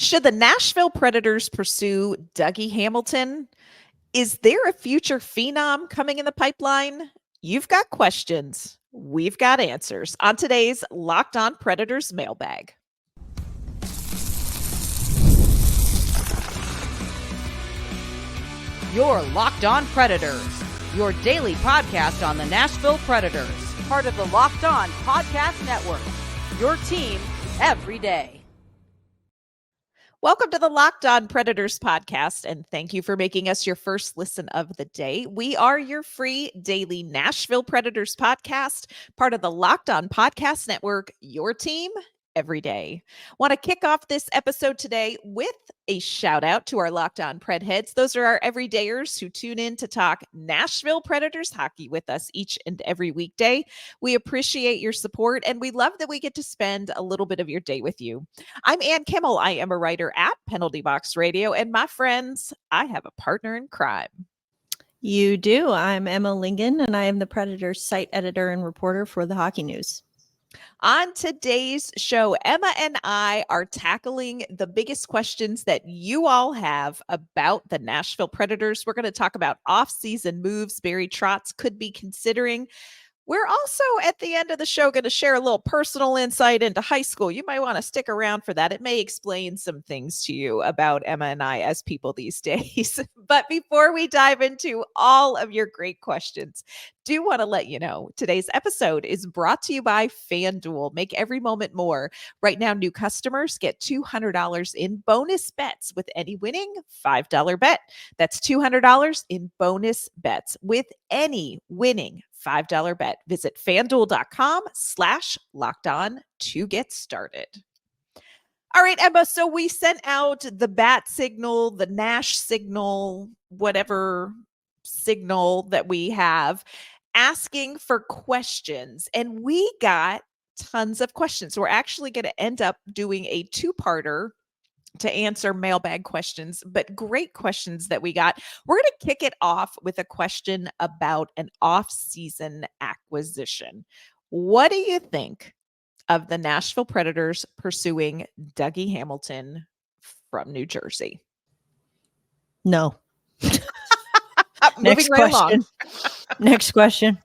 Should the Nashville Predators pursue Dougie Hamilton? Is there a future phenom coming in the pipeline? You've got questions. We've got answers on today's Locked On Predators mailbag. You're Locked On Predators, your daily podcast on the Nashville Predators, part of the Locked On Podcast Network, your team every day. Welcome to the Locked On Predators podcast, and thank you for making us your first listen of the day. We are your free daily Nashville Predators podcast, part of the Locked On Podcast Network, your team every day. Want to kick off this episode today with a shout out to our Locked On Pred heads. Those are our everydayers who tune in to talk Nashville Predators hockey with us each and every weekday. We appreciate your support, and we love that we get to spend a little bit of your day with you. I'm Ann Kimmel. I am a writer at Penalty Box Radio, and my friends, I have a partner in crime. You do. I'm Emma Lingen, and I am the Predators site editor and reporter for the Hockey News. On today's show, Emma and I are tackling the biggest questions that you all have about the Nashville Predators. We're going to talk about off-season moves Barry Trotz could be considering. We're also, at the end of the show, going to share a little personal insight into high school. You might want to stick around for that. It may explain some things to you about Emma and I as people these days. But before we dive into all of your great questions, do want to let you know today's episode is brought to you by FanDuel. Make every moment more. Right now, new customers get $200 in bonus bets with any winning $5 bet. That's $200 in bonus bets with any winning $5 bet. Visit fanduel.com/lockedon to get started. All right, Emma. So we sent out the bat signal, the Nash signal, whatever signal that we have, asking for questions. And we got tons of questions. So we're actually going to end up doing a two-parter to answer mailbag questions, but great questions that we got. We're going to kick it off with a question about an off-season acquisition. What do you think of the Nashville Predators pursuing Dougie Hamilton from New Jersey? No. Moving right along. Next question.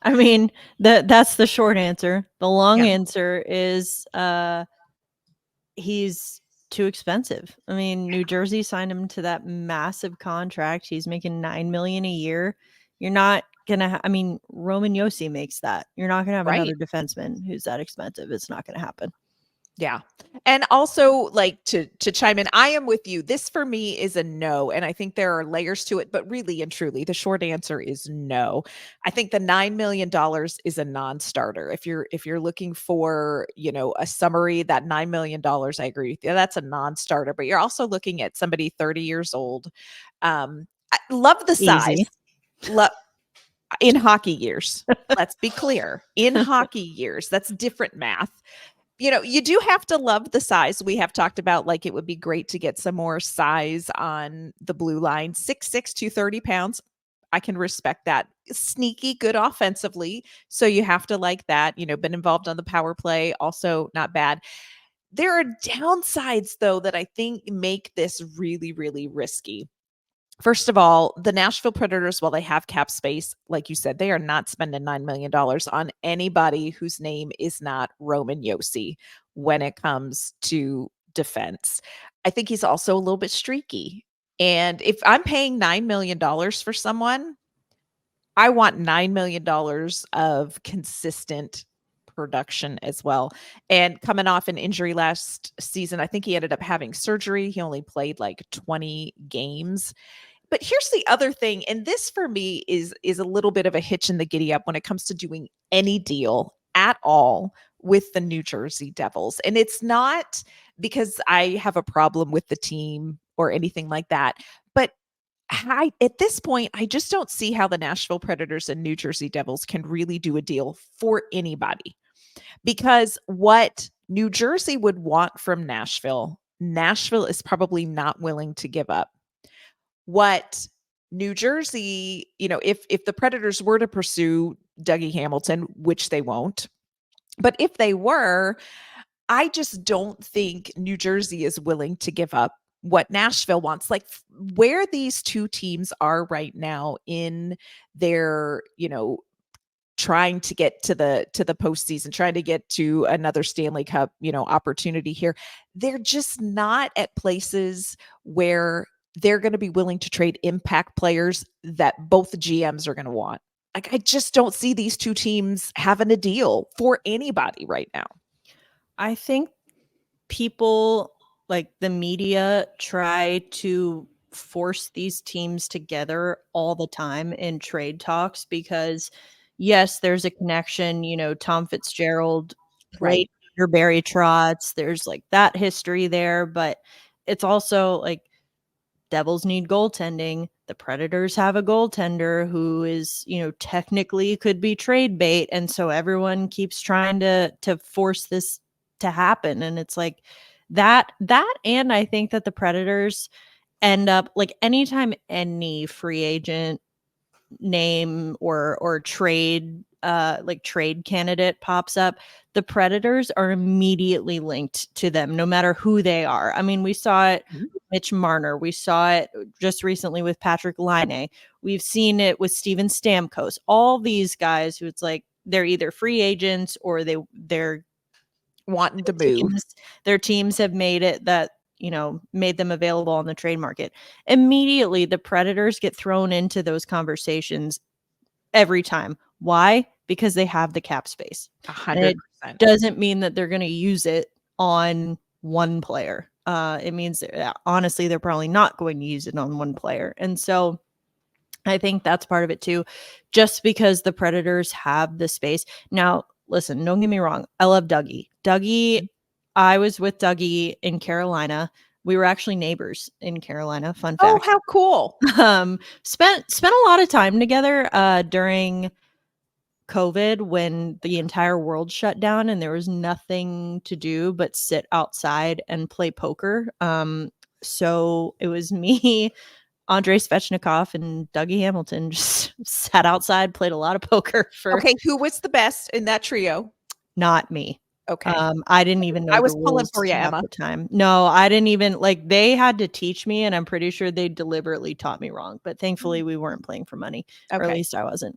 I mean, that's the short answer. The long answer is he's too expensive. I mean, New Jersey signed him to that massive contract. He's making $9 million a year. You're not gonna. I mean, Roman Josi makes that. You're not gonna have another defenseman who's that expensive. It's not gonna happen. Yeah. And also, like, to chime in, I am with you. This for me is a no. And I think there are layers to it, but really and truly, the short answer is no. I think the $9 million is a non-starter. If you're looking for, a summary, that $9 million, I agree with you. That's a non-starter, but you're also looking at somebody 30 years old. I love the size. In hockey years. Let's be clear. In hockey years, that's different math. You do have to love the size. We have talked about, like, it would be great to get some more size on the blue line. 6'6", 230 pounds. I can respect that. Sneaky, good offensively. So you have to like that. Been involved on the power play. Also not bad. There are downsides, though, that I think make this really, really risky. First of all, the Nashville Predators, while they have cap space, like you said, they are not spending $9 million on anybody whose name is not Roman Josi when it comes to defense. I think he's also a little bit streaky. And if I'm paying $9 million for someone, I want $9 million of consistent production as well. And coming off an injury last season, I think he ended up having surgery. He only played like 20 games. But here's the other thing, and this for me is a little bit of a hitch in the giddy up when it comes to doing any deal at all with the New Jersey Devils. And it's not because I have a problem with the team or anything like that, but at this point, I just don't see how the Nashville Predators and New Jersey Devils can really do a deal for anybody. Because what New Jersey would want from Nashville is probably not willing to give up. What New Jersey, if the Predators were to pursue Dougie Hamilton, which they won't, but if they were, I just don't think New Jersey is willing to give up what Nashville wants. Like where these two teams are right now in their, trying to get to the postseason, trying to get to another Stanley Cup, opportunity here. They're just not at places where they're going to be willing to trade impact players that both the GMs are going to want. Like I just don't see these two teams having a deal for anybody right now. I think people, like the media, try to force these teams together all the time in trade talks because yes, there's a connection. Tom Fitzgerald played Right. under Barry Trotz. There's like that history there, but it's also like Devils need goaltending. The Predators have a goaltender who is, technically could be trade bait, and so everyone keeps trying to force this to happen. And it's like that, and I think that the Predators end up like anytime any free agent name or trade trade candidate pops up, the Predators are immediately linked to them no matter who they are. I mean, we saw it with Mitch Marner, we saw it just recently with Patrick Laine, we've seen it with Steven Stamkos, all these guys who it's like they're either free agents or they're wanting to move. Their teams have made it that made them available on the trade market. Immediately, the Predators get thrown into those conversations every time. Why? Because they have the cap space. 100%. It doesn't mean that they're going to use it on one player. It means honestly, they're probably not going to use it on one player. And so I think that's part of it too, just because the Predators have the space. Now, listen, don't get me wrong. I love Dougie. I was with Dougie in Carolina. We were actually neighbors in Carolina. Fun fact. Oh, how cool. Spent a lot of time together during COVID when the entire world shut down and there was nothing to do but sit outside and play poker. So it was me, Andrei Svechnikov, and Dougie Hamilton just sat outside, played a lot of poker for. Okay, who was the best in that trio? Not me. Okay. I didn't even know I was the pulling rules for you, half Emma. the time. No, I didn't even they had to teach me, and I'm pretty sure they deliberately taught me wrong. But thankfully, we weren't playing for money, or at least I wasn't.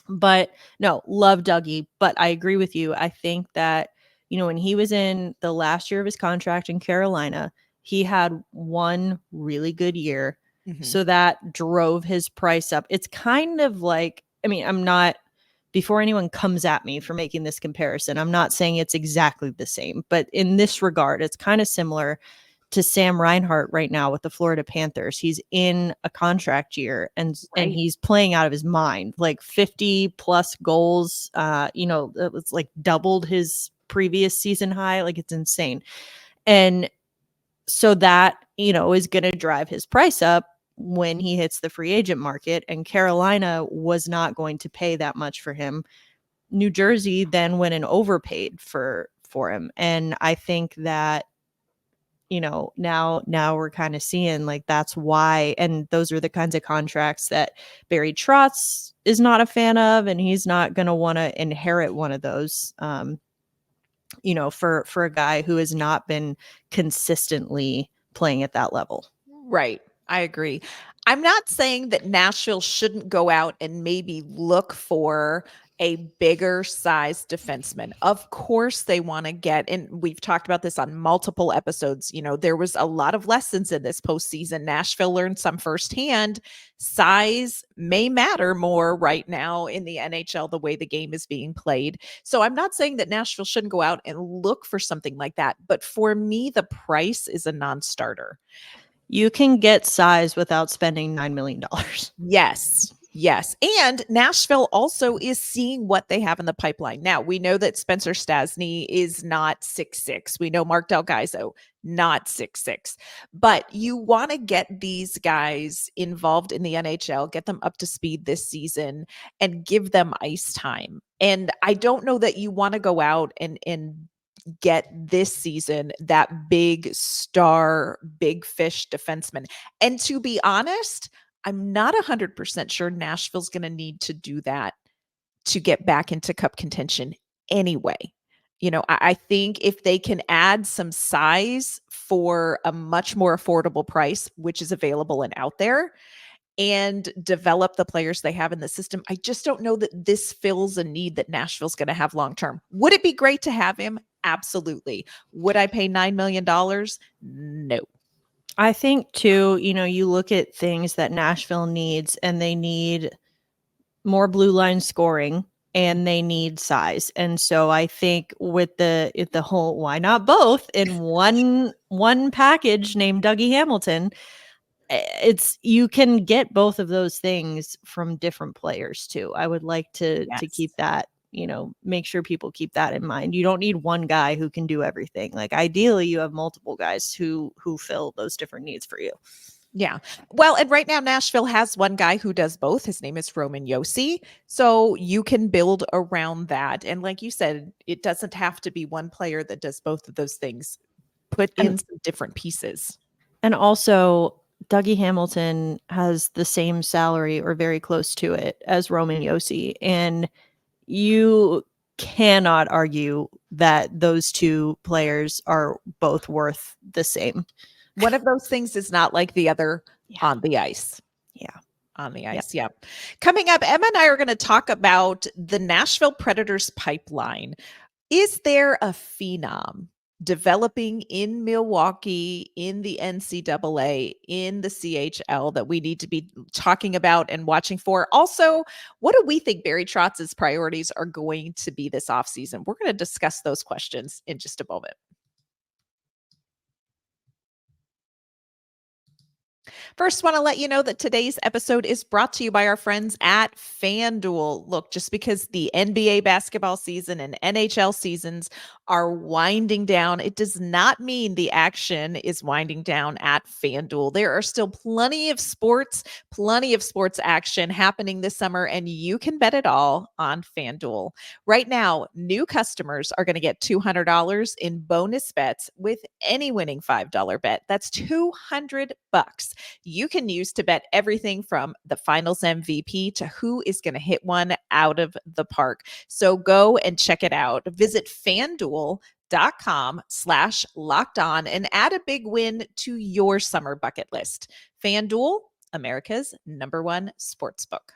But no, love Dougie. But I agree with you. I think that when he was in the last year of his contract in Carolina, he had one really good year, so that drove his price up. It's kind of like, I mean, I'm not. Before anyone comes at me for making this comparison, I'm not saying it's exactly the same, but in this regard, it's kind of similar to Sam Reinhart right now with the Florida Panthers. He's in a contract year and he's playing out of his mind, like 50 plus goals. It's like doubled his previous season high. Like it's insane. And so that, is going to drive his price up when he hits the free agent market, and Carolina was not going to pay that much for him. New Jersey then went and overpaid for him. And I think that, now we're kind of seeing like that's why, and those are the kinds of contracts that Barry Trotz is not a fan of, and he's not going to want to inherit one of those, for a guy who has not been consistently playing at that level. Right. I agree. I'm not saying that Nashville shouldn't go out and maybe look for a bigger size defenseman. Of course they want to get, and we've talked about this on multiple episodes, there was a lot of lessons in this postseason. Nashville learned some firsthand. Size may matter more right now in the NHL, the way the game is being played. So I'm not saying that Nashville shouldn't go out and look for something like that. But for me, the price is a non-starter. You can get size without spending $9 million. Yes. Yes. And Nashville also is seeing what they have in the pipeline. Now, we know that Spencer Stastny is not 6'6". We know Mark Del Gaizo, not 6'6". But you want to get these guys involved in the NHL, get them up to speed this season, and give them ice time. And I don't know that you want to go out and get this season that big star, big fish defenseman. And to be honest, I'm not 100% sure Nashville's going to need to do that to get back into cup contention anyway. I think if they can add some size for a much more affordable price, which is available and out there, and develop the players they have in the system, I just don't know that this fills a need that Nashville's going to have long term. Would it be great to have him? Absolutely. Would I pay $9 million? No. I think too, you look at things that Nashville needs, and they need more blue line scoring and they need size. And so I think with the whole why not both in one package named Dougie Hamilton, it's you can get both of those things from different players too. I would like to keep that, make sure people keep that in mind. You don't need one guy who can do everything. Like ideally you have multiple guys who fill those different needs for you. Yeah. Well, and right now Nashville has one guy who does both. His name is Roman Josi. So you can build around that. And like you said, it doesn't have to be one player that does both of those things. Put in some different pieces. And also, Dougie Hamilton has the same salary or very close to it as Roman Josi. And you cannot argue that those two players are both worth the same. One of those things is not like the other on the ice. Yeah. On the ice. Yeah. Coming up, Emma and I are going to talk about the Nashville Predators pipeline. Is there a phenom developing in Milwaukee, in the NCAA, in the CHL that we need to be talking about and watching for? Also, what do we think Barry Trotz's priorities are going to be this offseason? We're going to discuss those questions in just a moment. First, want to let you know that today's episode is brought to you by our friends at FanDuel. Look, just because the NBA basketball season and NHL seasons are winding down, it does not mean the action is winding down at FanDuel. There are still plenty of sports action happening this summer, and you can bet it all on FanDuel. Right now, new customers are going to get $200 in bonus bets with any winning $5 bet. That's $200 you can use to bet everything from the finals MVP to who is going to hit one out of the park. So go and check it out. Visit FanDuel.com/locked on and add a big win to your summer bucket list. FanDuel, America's #1 sportsbook.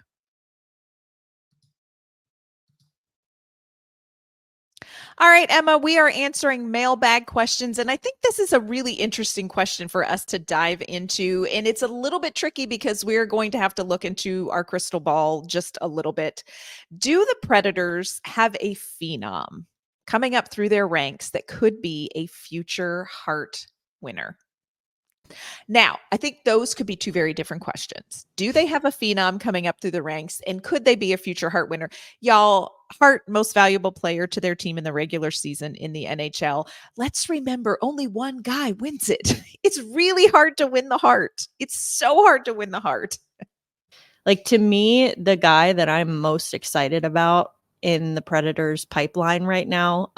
All right, Emma, we are answering mailbag questions. And I think this is a really interesting question for us to dive into. And it's a little bit tricky because we're going to have to look into our crystal ball just a little bit. Do the Predators have a phenom coming up through their ranks that could be a future Hart winner? Now, I think those could be two very different questions. Do they have a phenom coming up through the ranks, and could they be a future Hart winner? Y'all, Hart, most valuable player to their team in the regular season in the NHL. Let's remember, only one guy wins it. It's really hard to win the Hart. It's so hard to win the Hart. Like, to me, the guy that I'm most excited about in the Predators pipeline right now,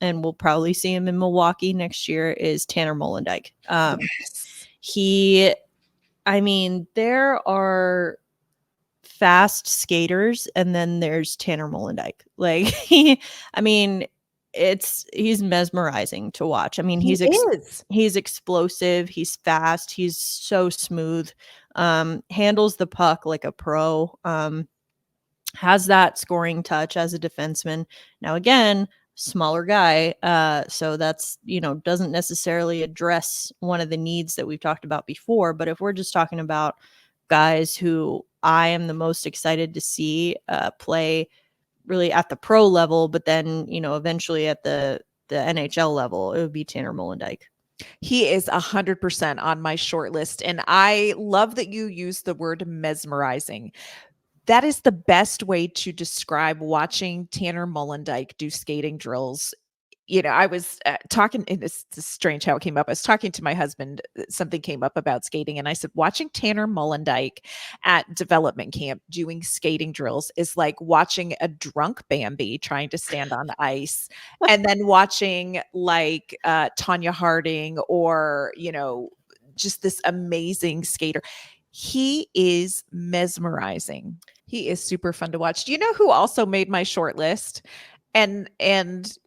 and we'll probably see him in Milwaukee next year, is Tanner Molendyk. There are fast skaters, and then there's Tanner Molendyk. Like, he's mesmerizing to watch. I mean, he's explosive, he's fast, he's so smooth, handles the puck like a pro, has that scoring touch as a defenseman. Now, again, smaller guy, so that's, doesn't necessarily address one of the needs that we've talked about before. But if we're just talking about guys who I am the most excited to see play really at the pro level, but then, eventually at the NHL level, it would be Tanner Molendyk. He is 100% on my short list. And I love that you use the word mesmerizing. That is the best way to describe watching Tanner Molendyk do skating drills. I was talking, and it's strange how it came up. I was talking to my husband. Something came up about skating, and I said, watching Tanner Molendyk at development camp doing skating drills is like watching a drunk Bambi trying to stand on the ice, and then watching like Tanya Harding or, just this amazing skater. He is mesmerizing. He is super fun to watch. Do you know who also made my short list? And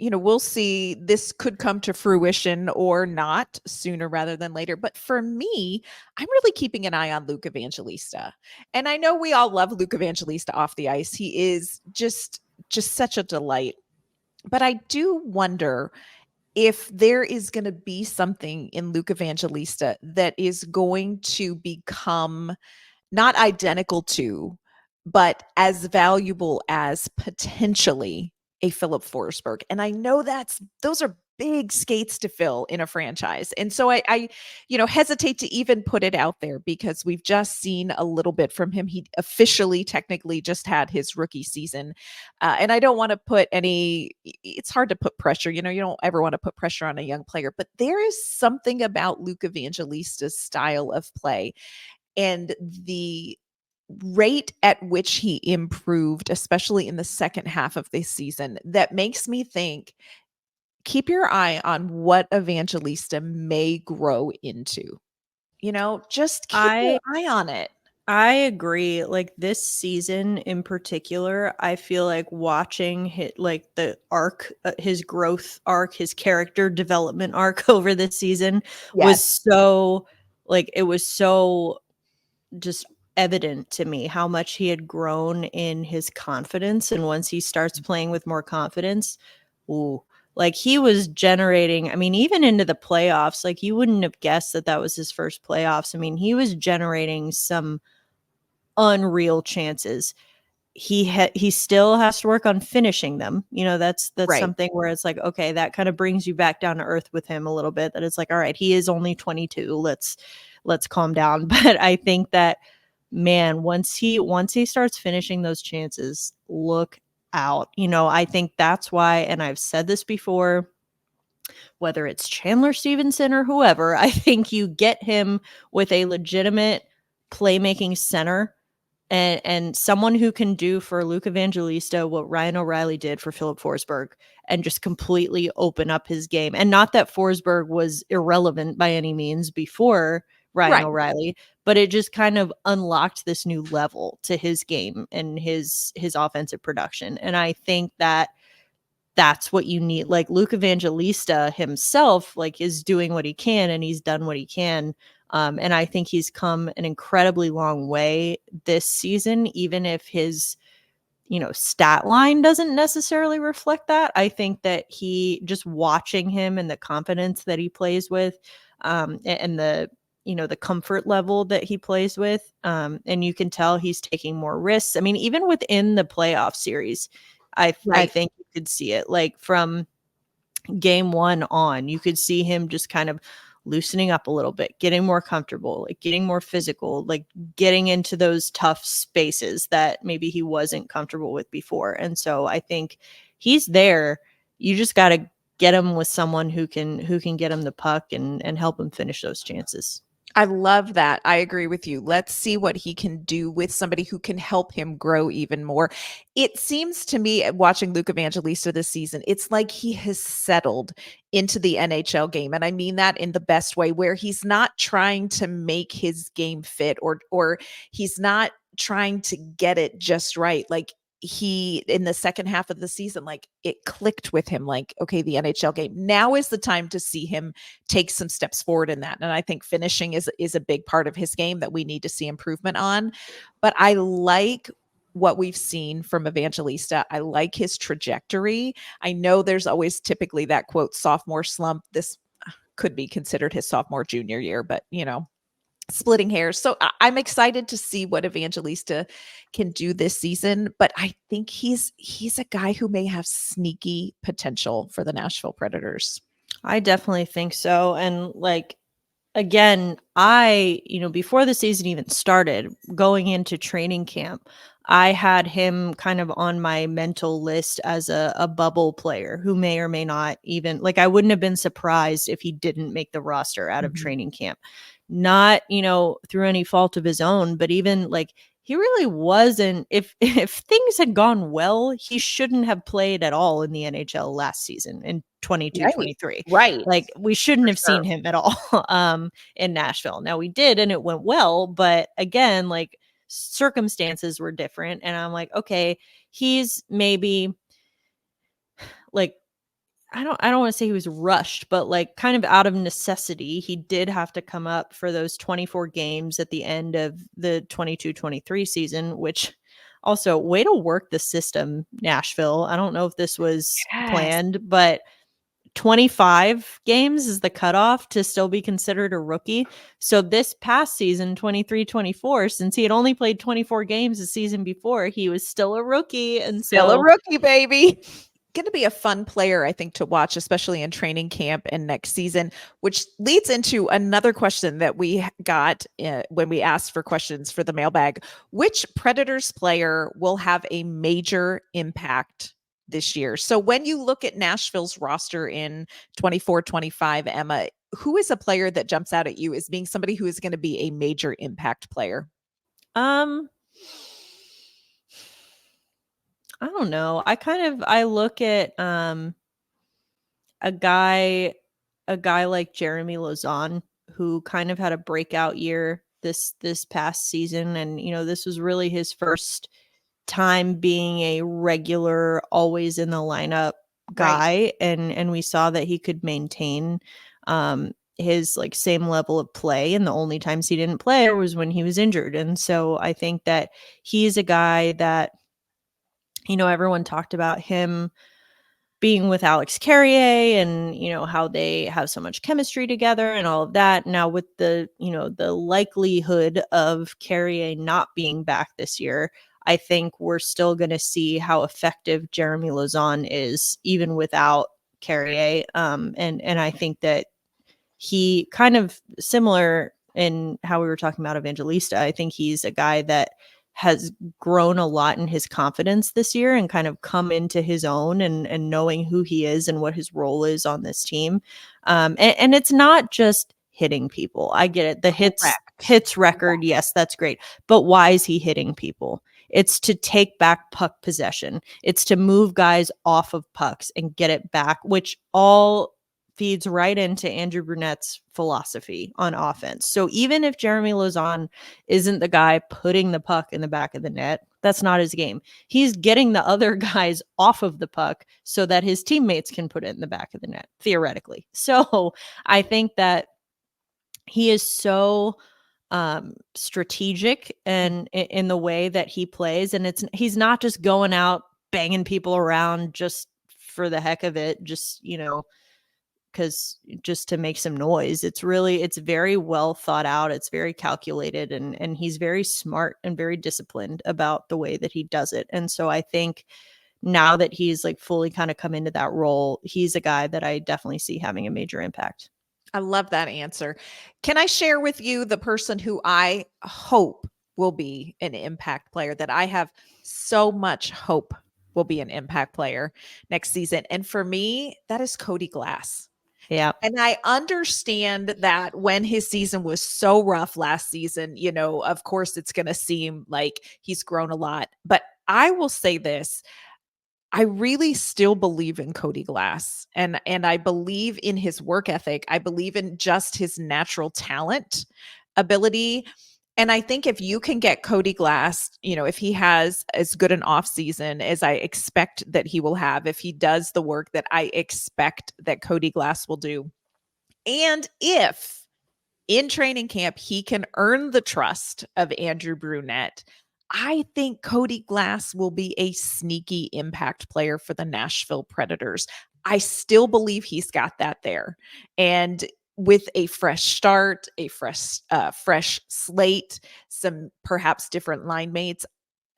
we'll see, this could come to fruition or not sooner rather than later. But for me, I'm really keeping an eye on Luke Evangelista. And I know we all love Luke Evangelista off the ice. He is just such a delight. But I do wonder if there is going to be something in Luke Evangelista that is going to become not identical to, but as valuable as potentially a Philip Forsberg. And I know those are big skates to fill in a franchise. And so I hesitate to even put it out there because we've just seen a little bit from him. He officially, technically just had his rookie season. And I don't want to put it's hard to put pressure. You don't ever want to put pressure on a young player, but there is something about Luke Evangelista's style of play and the rate at which he improved, especially in the second half of this season, that makes me think, keep your eye on what Evangelista may grow into. Just keep your eye on it. I agree. Like this season in particular, I feel like watching the arc, his growth arc, his character development arc over this season was so it was so just evident to me how much he had grown in his confidence. And once he starts playing with more confidence, he was generating, I mean, even into the playoffs, you wouldn't have guessed that was his first playoffs. I mean, he was generating some unreal chances. He still has to work on finishing them. That's right. Something where it's okay, that kind of brings you back down to earth with him a little bit, that it's all right, he is only 22. Let's calm down. But I think that, man, once he starts finishing those chances, look out. I think that's why, and I've said this before, whether it's Chandler Stevenson or whoever, I think you get him with a legitimate playmaking center and someone who can do for Luke Evangelista what Ryan O'Reilly did for Philip Forsberg and just completely open up his game. And not that Forsberg was irrelevant by any means before Ryan O'Reilly, but it just kind of unlocked this new level to his game and his offensive production. And I think that that's what you need. Luke Evangelista himself, is doing what he can, and he's done what he can. And I think he's come an incredibly long way this season, even if his, stat line doesn't necessarily reflect that. I think that just watching him and the confidence that he plays with, and the comfort level that he plays with, and you can tell he's taking more risks. I mean, even within the playoff series, I think you could see it from game one on. You could see him just kind of loosening up a little bit, getting more comfortable, getting more physical, getting into those tough spaces that maybe he wasn't comfortable with before. And so I think he's there. You just got to get him with someone who can get him the puck and help him finish those chances. I love that. I agree with you. Let's see what he can do with somebody who can help him grow even more. It seems to me, watching Luke Evangelista this season, it's like he has settled into the NHL game. And I mean that in the best way, where he's not trying to make his game fit or he's not trying to get it just right. He, in the second half of the season, it clicked with him, okay, the NHL game, now is the time to see him take some steps forward in that. And I think finishing is a big part of his game that we need to see improvement on. But I like what we've seen from Evangelista. I like his trajectory. I know there's always typically that quote sophomore slump. This could be considered his sophomore junior year, but splitting hairs. So I'm excited to see what Evangelista can do this season, but I think he's a guy who may have sneaky potential for the Nashville Predators. I definitely think so. And again, before the season even started, going into training camp, I had him kind of on my mental list as a bubble player who may or may not even, I wouldn't have been surprised if he didn't make the roster out of training camp. Not, through any fault of his own, but even he really wasn't, if things had gone well, he shouldn't have played at all in the NHL last season in 22-23. Right. We shouldn't have seen him at all in Nashville. Now we did, and it went well, but again, circumstances were different. And I'm okay, he's maybe like, I don't want to say he was rushed, but like kind of out of necessity, he did have to come up for those 24 games at the end of the 22-23 season, which also way to work the system, Nashville. I don't know if this was Yes. planned, but 25 games is the cutoff to still be considered a rookie. So this past season, 23-24, since he had only played 24 games the season before, he was still a rookie. And Still a so rookie, baby. Going to be a fun player, I think, to watch, especially in training camp and next season, which leads into another question that we got when we asked for questions for the mailbag. Which Predators player will have a major impact this year? So when you look at Nashville's roster in 24-25, Emma, who is a player that jumps out at you as being somebody who is going to be a major impact player? I don't know. I look at a guy like Jeremy Lauzon, who kind of had a breakout year this past season, and this was really his first time being a regular, always in the lineup guy. Right. And we saw that he could maintain his like same level of play, and the only times he didn't play was when he was injured. And so I think that he's a guy that everyone talked about him being with Alex Carrier and, how they have so much chemistry together and all of that. Now with the, the likelihood of Carrier not being back this year, I think we're still going to see how effective Jeremy Lauzon is even without Carrier. And I think that he kind of similar in how we were talking about Evangelista. I think he's a guy that has grown a lot in his confidence this year and kind of come into his own and knowing who he is and what his role is on this team. And it's not just hitting people. I get it. The hits record. Yes, that's great. But why is he hitting people? It's to take back puck possession. It's to move guys off of pucks and get it back, which all feeds right into Andrew Brunette's philosophy on offense. So even if Jeremy Lauzon isn't the guy putting the puck in the back of the net, that's not his game. He's getting the other guys off of the puck so that his teammates can put it in the back of the net, theoretically. So I think that he is so strategic and in the way that he plays. And he's not just going out banging people around just for the heck of it, just, because just to make some noise. It's very well thought out. It's very calculated, and he's very smart and very disciplined about the way that he does it. And so I think now that he's like fully kind of come into that role, he's a guy that I definitely see having a major impact. I love that answer. Can I share with you the person who I hope will be an impact player, that I have so much hope will be an impact player next season? And for me, that is Cody Glass. Yeah. And I understand that when his season was so rough last season, of course it's going to seem like he's grown a lot. But I will say this, I really still believe in Cody Glass, and I believe in his work ethic. I believe in just his natural talent, ability. And I think if you can get Cody Glass, if he has as good an off season as I expect that he will have, if he does the work that I expect that Cody Glass will do, and if in training camp he can earn the trust of Andrew Brunette, I think Cody Glass will be a sneaky impact player for the Nashville Predators. I still believe he's got that there. And with a fresh start, a fresh slate, some perhaps different line mates,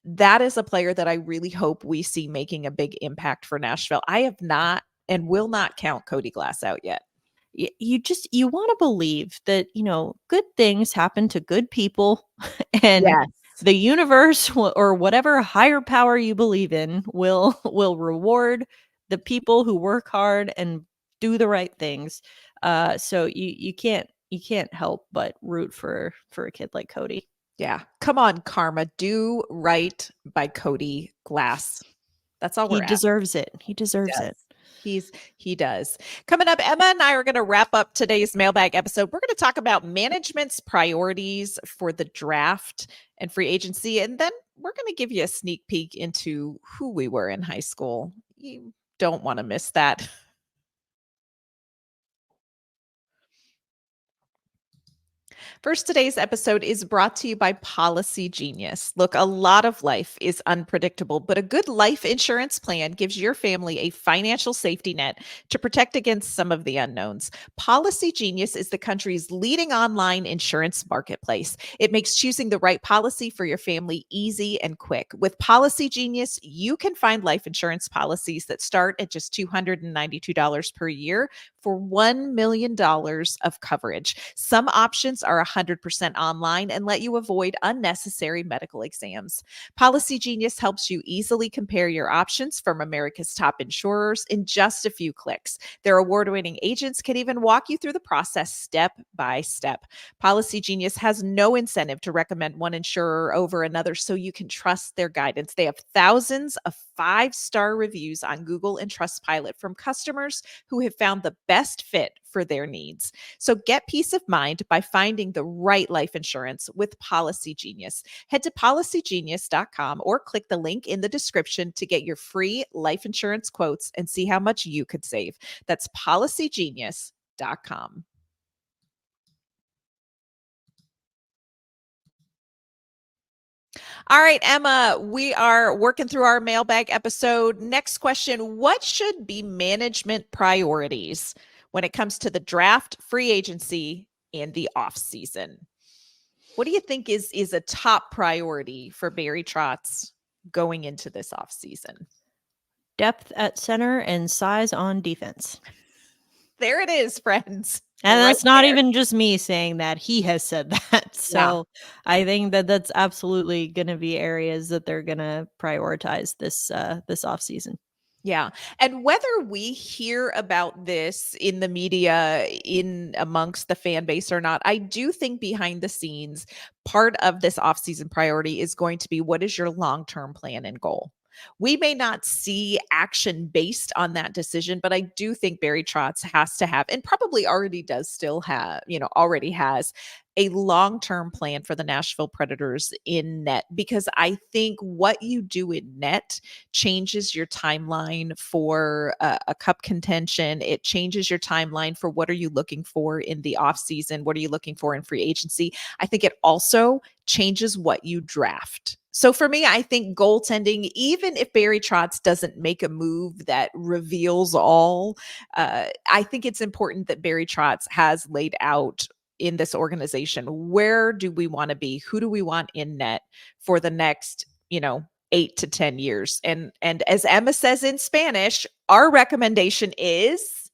that is a player that I really hope we see making a big impact for Nashville. I have not and will not count Cody Glass out yet. You want to believe that, good things happen to good people and Yes. the universe or whatever higher power you believe in will reward the people who work hard and do the right things. So you can't help but root for a kid like Cody. Yeah. Come on, karma. Do right by Cody Glass. That's all we're He deserves it. He deserves it. He does. Coming up, Emma and I are going to wrap up today's mailbag episode. We're going to talk about management's priorities for the draft and free agency. And then we're going to give you a sneak peek into who we were in high school. Don't want to miss that. First, today's episode is brought to you by Policygenius. Look, a lot of life is unpredictable, but a good life insurance plan gives your family a financial safety net to protect against some of the unknowns. Policygenius is the country's leading online insurance marketplace. It makes choosing the right policy for your family easy and quick. With Policygenius, you can find life insurance policies that start at just $292 per year for $1 million of coverage. Some options are 100% online and let you avoid unnecessary medical exams. Policygenius helps you easily compare your options from America's top insurers in just a few clicks. Their award-winning agents can even walk you through the process step by step. Policygenius has no incentive to recommend one insurer over another, so you can trust their guidance. They have thousands of 5-star reviews on Google and Trustpilot from customers who have found the best fit for their needs. So get peace of mind by finding the right life insurance with Policygenius. Head to policygenius.com or click the link in the description to get your free life insurance quotes and see how much you could save. That's policygenius.com. All right, Emma, we are working through our mailbag episode. Next question: what should be management priorities when it comes to the draft, free agency, and the offseason? What do you think is a top priority for Barry Trotz going into this offseason? Depth at center and size on defense. There it is, friends. And that's not even just me saying that. He has said that. So I think that that's absolutely going to be areas that they're going to prioritize this offseason. Yeah. And whether we hear about this in the media, in amongst the fan base or not, I do think behind the scenes, part of this offseason priority is going to be, what is your long-term plan and goal? We may not see action based on that decision, but I do think Barry Trotz has to have, and probably already does still have, already has a long-term plan for the Nashville Predators in net, because I think what you do in net changes your timeline for a cup contention. It changes your timeline for what are you looking for in the offseason? What are you looking for in free agency? I think it also changes what you draft. So for me, I think goaltending, even if Barry Trotz doesn't make a move that reveals all, I think it's important that Barry Trotz has laid out in this organization, where do we want to be? Who do we want in net for the next, 8 to 10 years? And as Emma says in Spanish, our recommendation is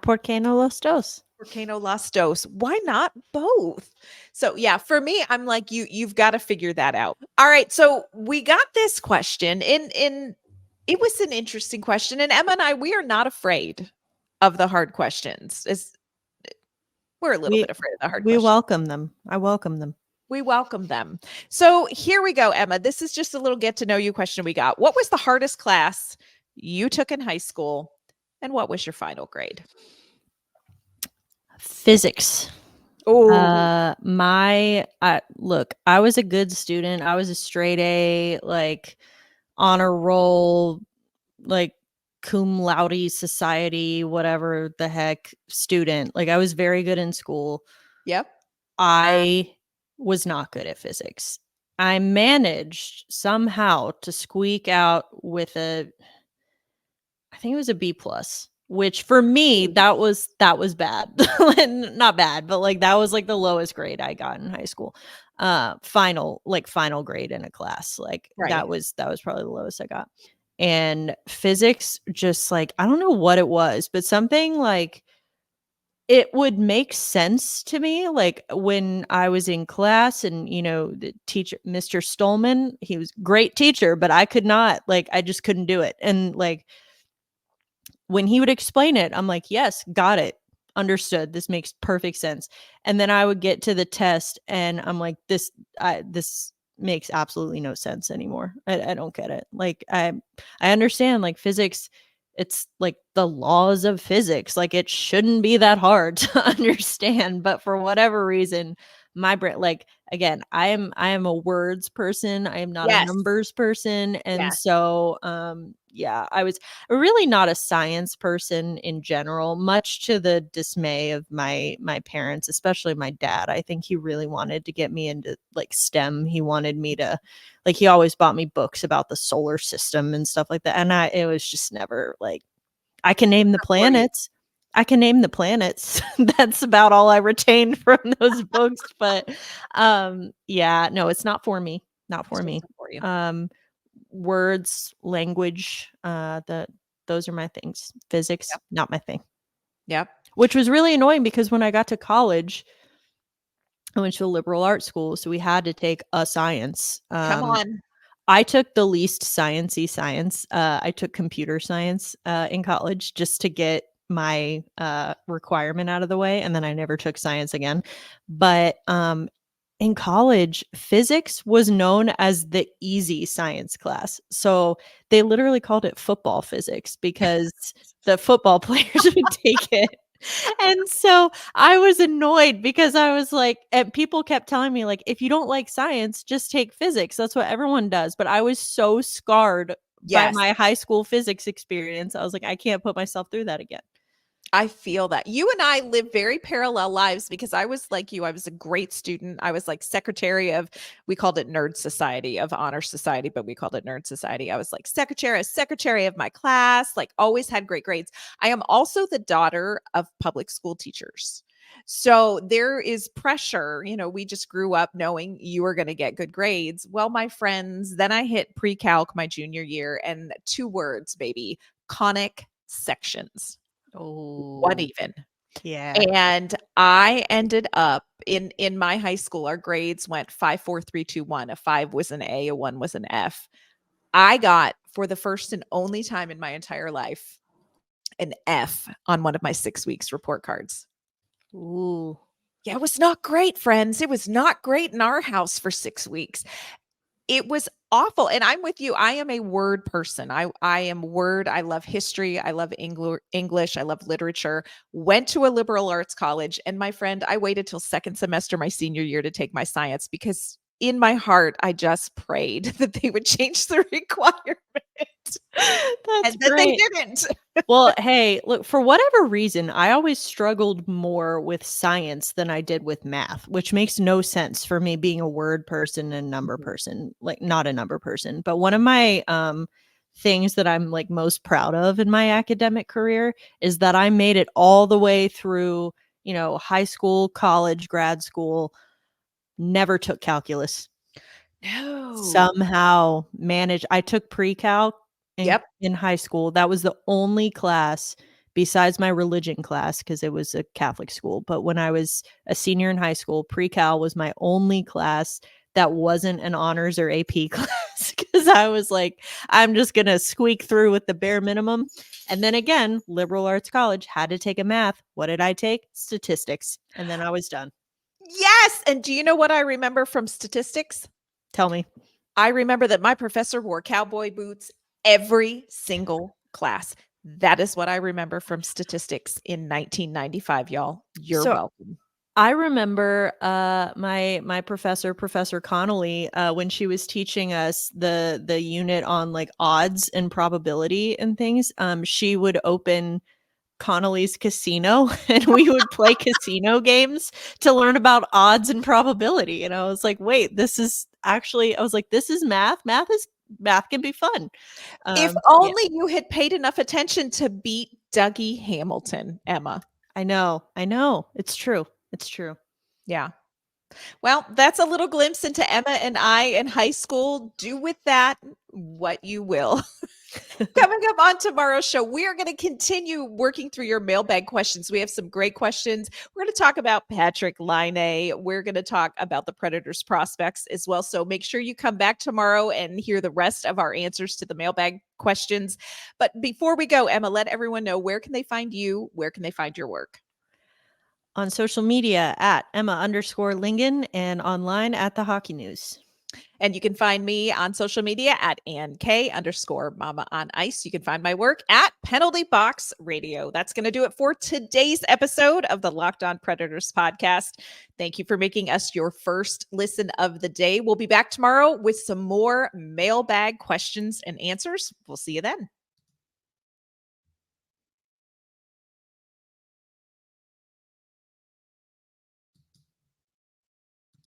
¿Por qué no los dos? ¿Por qué no las dos? Why not both? So yeah, for me, I'm like, you've got to figure that out. All right. So we got this question in it was an interesting question. And Emma and I, we are not afraid of the hard questions. We're a little bit afraid of the hard questions. We welcome them. I welcome them. We welcome them. So here we go, Emma. This is just a little get to know you question we got. What was the hardest class you took in high school, and what was your final grade? Physics. Oh, look, I was a good student. I was a straight A, like honor roll, like cum laude society, whatever the heck student. Like I was very good in school. Yep. I was not good at physics. I managed somehow to squeak out with I think it was a B+, which for me, that was bad. Not bad, but like that was like the lowest grade I got in high school. Final grade in a class. Like that was probably the lowest I got. And physics, just like, I don't know what it was, but something like it would make sense to me. Like when I was in class and, the teacher, Mr. Stolman, he was a great teacher, but I could not, like, I just couldn't do it. And like, when he would explain it, I'm like, yes, got it. Understood. This makes perfect sense. And then I would get to the test and I'm like, this makes absolutely no sense anymore. I don't get it. Like I understand like physics, it's like the laws of physics. Like it shouldn't be that hard to understand, but for whatever reason, my brain, like, again, I am a words person. I am not a Yes. numbers person. And Yes. so, yeah, I was really not a science person in general, much to the dismay of my parents, especially my dad. I think he really wanted to get me into like STEM. He wanted me to, like, he always bought me books about the solar system and stuff like that. And it was just never like, I can name the planets. I can name the planets. That's about all I retained from those books. But yeah, no, it's not for me. Not for me. For you. Words, language, those are my things. Physics, Yep. not my thing. Yep. Which was really annoying because when I got to college, I went to a liberal arts school, so we had to take a science. Come on. I took the least sciencey science. I took computer science in college just to get my requirement out of the way, and then I never took science again. But in college, physics was known as the easy science class. So they literally called it football physics because the football players would take it. And so I was annoyed because I was like, and people kept telling me, like, if you don't like science, just take physics. That's what everyone does. But I was so scarred by Yes. my high school physics experience. I was like, I can't put myself through that again. I feel that. You and I live very parallel lives because I was like you. I was a great student. I was like secretary of, we called it Nerd Society, of Honor Society, but we called it Nerd Society. I was like secretary of my class, like always had great grades. I am also the daughter of public school teachers. So there is pressure. You know, we just grew up knowing you were going to get good grades. Well, my friends, then I hit pre-calc my junior year, and 2 words, baby, conic sections. Oh, What even? yeah. And I ended up in my high school, our grades went 5, 4, 3, 2, 1. A 5 was an A, a 1 was an F. I got, for the first and only time in my entire life, an F on one of my 6 weeks report cards. Ooh. Yeah, it was not great, friends. It was not great in our house for 6 weeks. It was awful. And I'm with you. I am a word person. I am word. I love history. I love English. I love literature. Went to a liberal arts college. And my friend, I waited till second semester my senior year to take my science because in my heart, I just prayed that they would change the requirement. That's And then they great. didn't. Well, hey, look, for whatever reason, I always struggled more with science than I did with math, which makes no sense for me being a word person and number person, like not a number person. But one of my things that I'm like most proud of in my academic career is that I made it all the way through, you know, high school, college, grad school, never took calculus. No. Somehow managed. I took pre-calc Yep. in high school. That was the only class besides my religion class because it was a Catholic school. But when I was a senior in high school, pre-cal was my only class that wasn't an honors or AP class because I was like, I'm just going to squeak through with the bare minimum. And then again, liberal arts college had to take a math. What did I take? Statistics. And then I was done. Yes. And do you know what I remember from statistics? Tell me. I remember that my professor wore cowboy boots every single class. That is what I remember from statistics in 1995, y'all. You're So welcome. I remember my professor, Professor Connolly, when she was teaching us the unit on like odds and probability and things. She would open Connolly's casino and we would play casino games to learn about odds and probability. And I was like, wait, this is actually, I was like, this is math. Math can be fun. If Yeah, only you had paid enough attention to beat Dougie Hamilton, Emma. I know. It's true. Yeah. Well, that's a little glimpse into Emma and I in high school. Do with that what you will. Coming up on tomorrow's show, we are going to continue working through your mailbag questions. We have some great questions. We're going to talk about Patrick Laine. We're going to talk about the Predators prospects as well. So make sure you come back tomorrow and hear the rest of our answers to the mailbag questions. But before we go, Emma, let everyone know, where can they find you? Where can they find your work? On social media at Emma_Lingen and online at the Hockey News. And you can find me on social media at @AnnK_Mama on Ice. You can find my work at Penalty Box Radio. That's going to do it for today's episode of the Locked On Predators podcast. Thank you for making us your first listen of the day. We'll be back tomorrow with some more mailbag questions and answers. We'll see you then.